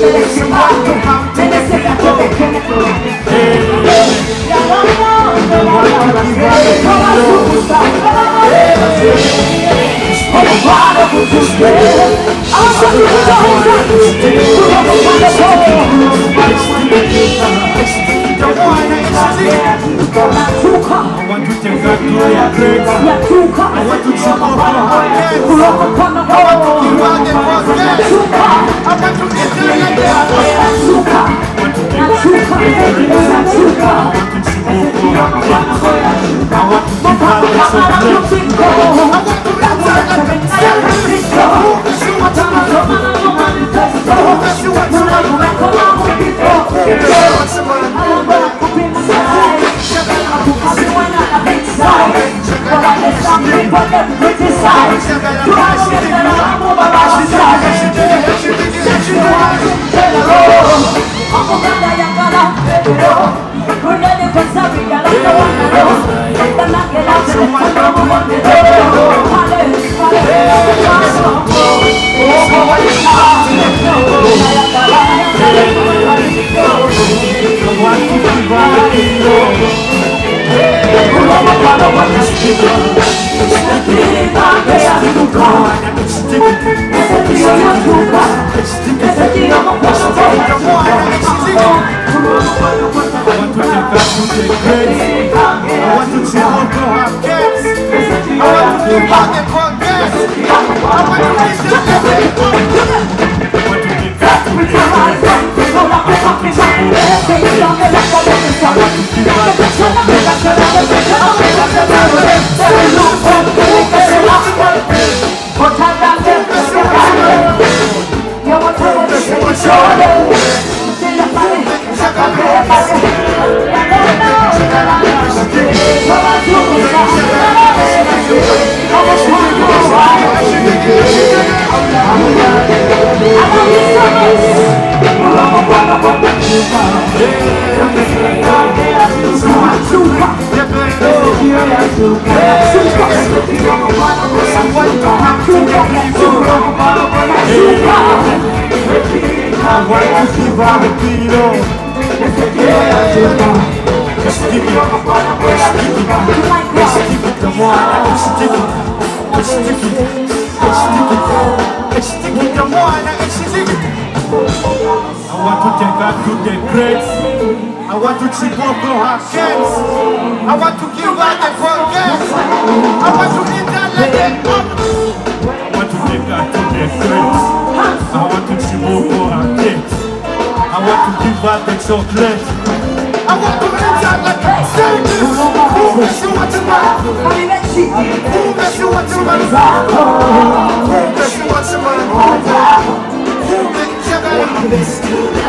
Let's want to take that glory and praise. I want to jump up on our heads. I want to give out the forget. I want to get there like that. I want to give out the praise. I want to jump up on our heads. I want to give out the chocolate. I want to enter like a celebrity. You want to chocolate. I want to enter like a celebrity. Who makes you want to run? Who makes you want to run? Who makes you want to run? Who makes you want to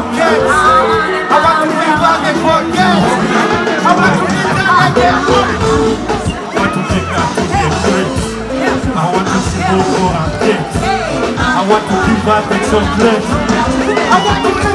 forget. I want to give back and forget. I want to give back and forget. I want to give back to the grace. I want to see more and things. I want to give back and some grace. I want to